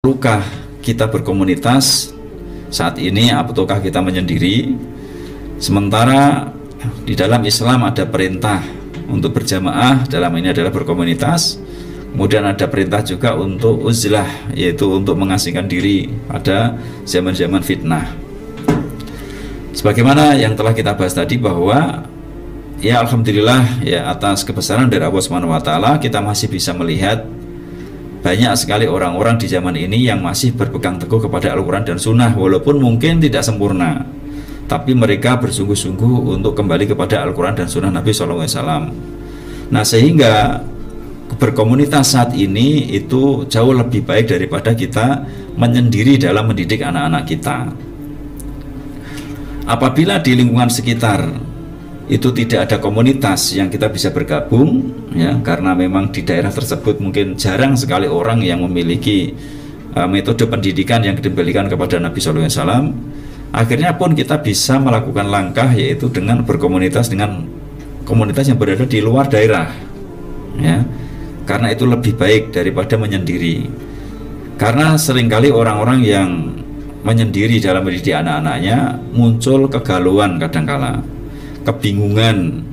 Perlukah kita berkomunitas saat ini ataukah kita menyendiri? Sementara di dalam Islam ada perintah untuk berjamaah, dalam ini adalah berkomunitas. Kemudian ada perintah juga untuk uzlah, yaitu untuk mengasingkan diri pada zaman-zaman fitnah. Sebagaimana yang telah kita bahas tadi bahwa ya alhamdulillah ya atas kebesaran dari Allah Subhanahu wa taala kita masih bisa melihat banyak sekali orang-orang di zaman ini yang masih berpegang teguh kepada Al-Quran dan Sunnah, walaupun mungkin tidak sempurna, tapi mereka bersungguh-sungguh untuk kembali kepada Al-Quran dan Sunnah Nabi SAW. Nah, sehingga berkomunitas saat ini itu jauh lebih baik daripada kita menyendiri dalam mendidik anak-anak kita. Apabila di lingkungan sekitar itu tidak ada komunitas yang kita bisa bergabung, ya, karena memang di daerah tersebut mungkin jarang sekali orang yang memiliki metode pendidikan yang dikembalikan kepada Nabi SAW. Akhirnya pun kita bisa melakukan langkah, yaitu dengan berkomunitas dengan komunitas yang berada di luar daerah, ya, karena itu lebih baik daripada menyendiri. Karena seringkali orang-orang yang menyendiri dalam mendidik anak-anaknya muncul kegalauan, kadangkala kebingungan.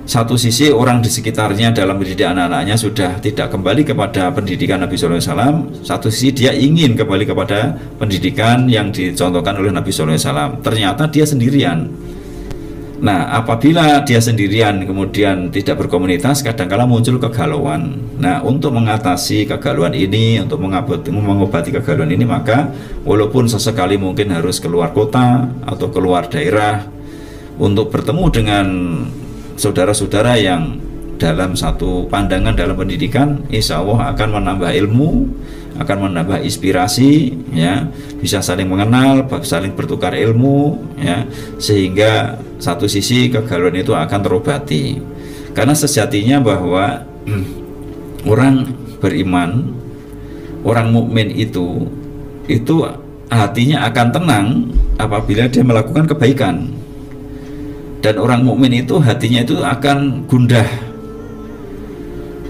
Satu sisi orang di sekitarnya dalam mendidik anak-anaknya sudah tidak kembali kepada pendidikan Nabi SAW, satu sisi dia ingin kembali kepada pendidikan yang dicontohkan oleh Nabi SAW. Ternyata dia sendirian. Nah, apabila dia sendirian kemudian tidak berkomunitas, kadang-kala muncul kegalauan. Nah, untuk mengatasi kegalauan ini, untuk mengobati kegalauan ini, maka walaupun sesekali mungkin harus keluar kota atau keluar daerah untuk bertemu dengan saudara-saudara yang dalam satu pandangan dalam pendidikan, insya Allah akan menambah ilmu, akan menambah inspirasi, ya, bisa saling mengenal, saling bertukar ilmu, ya, sehingga satu sisi kegalauan itu akan terobati. Karena sejatinya bahwa orang beriman, orang mukmin itu hatinya akan tenang apabila dia melakukan kebaikan. Dan orang mukmin itu hatinya itu akan gundah,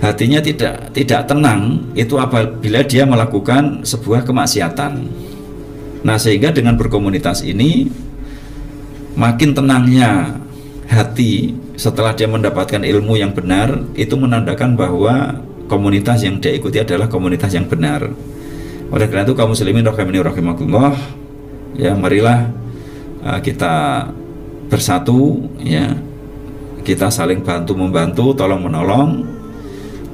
hatinya tidak tenang itu apabila dia melakukan sebuah kemaksiatan. Nah, sehingga dengan berkomunitas ini makin tenangnya hati setelah dia mendapatkan ilmu yang benar, itu menandakan bahwa komunitas yang dia ikuti adalah komunitas yang benar. Oleh karena itu kaum muslimin rahimani rahimakumullah, ya, marilah kita bersatu, ya, kita saling bantu membantu, tolong menolong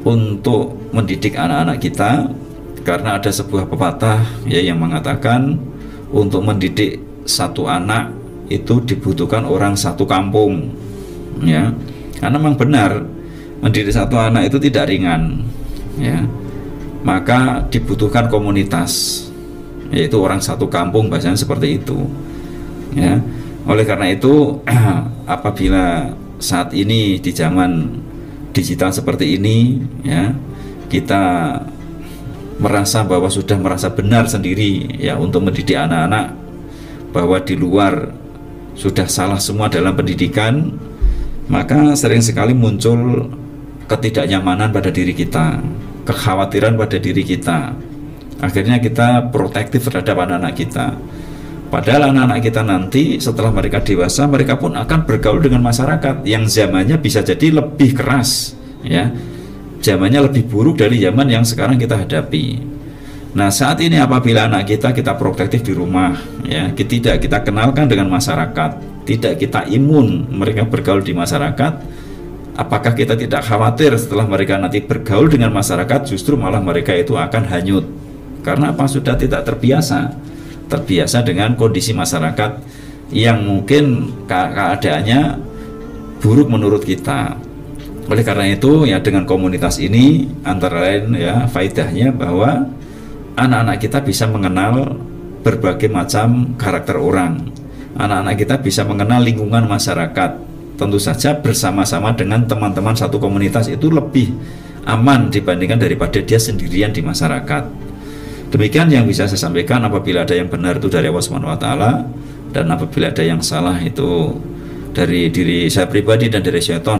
untuk mendidik anak-anak kita. Karena ada sebuah pepatah, ya, yang mengatakan untuk mendidik satu anak itu dibutuhkan orang satu kampung, ya, karena memang benar mendidik satu anak itu tidak ringan, ya, maka dibutuhkan komunitas, yaitu orang satu kampung, bahasanya seperti itu, ya. Oleh karena itu apabila saat ini di zaman digital seperti ini, ya, kita merasa bahwa sudah merasa benar sendiri, ya, untuk mendidik anak-anak, bahwa di luar sudah salah semua dalam pendidikan, maka sering sekali muncul ketidaknyamanan pada diri kita, kekhawatiran pada diri kita. Akhirnya kita protektif terhadap anak-anak kita. Padahal anak-anak kita nanti setelah mereka dewasa, mereka pun akan bergaul dengan masyarakat yang zamannya bisa jadi lebih keras, ya, zamannya lebih buruk dari zaman yang sekarang kita hadapi. Nah, saat ini apabila anak kita protektif di rumah, ya, tidak kita kenalkan dengan masyarakat, tidak kita imun mereka bergaul di masyarakat, apakah kita tidak khawatir setelah mereka nanti bergaul dengan masyarakat justru malah mereka itu akan hanyut? Karena apa? Sudah tidak terbiasa dengan kondisi masyarakat yang mungkin keadaannya buruk menurut kita. Oleh karena itu, ya, dengan komunitas ini antara lain, ya, faedahnya bahwa anak-anak kita bisa mengenal berbagai macam karakter orang. Anak-anak kita bisa mengenal lingkungan masyarakat. Tentu saja bersama-sama dengan teman-teman satu komunitas itu lebih aman dibandingkan daripada dia sendirian di masyarakat. Demikian yang bisa saya sampaikan. Apabila ada yang benar itu dari Allah Subhanahu wa taala, dan apabila ada yang salah itu dari diri saya pribadi dan dari syaitan.